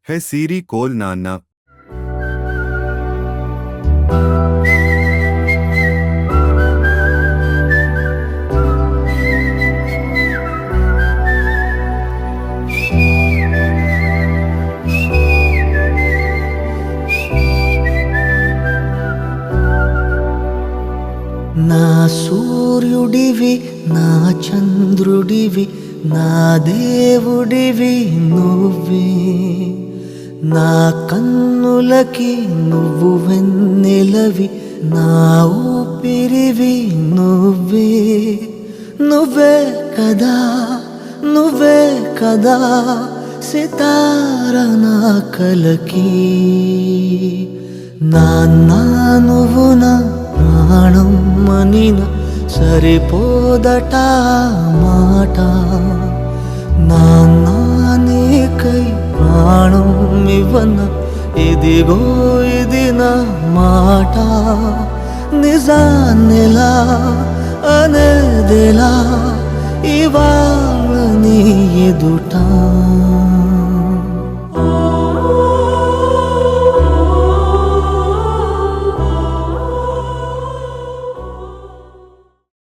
హే సిరి coal నాన్న. నా సూర్యుడివి నా చంద్రుడివి నా దేవుడివి నువ్వే, నా కన్నులకి నువ్వు వెన్నెలవి, నా ఊపిరివి నువ్వే. నువ్వే కదా నువ్వే కదా సితార నా కలకి. నాన్న నువ్వు నా ప్రాణం మనిన సరిపోదట మాట. నాన్న నీకై ప్రాణం ఇవ్వన ఇదిగో ఇది నా మాట. నిజాన్నెలా అనేదిలా ఇవాళ నీ ఎదుట.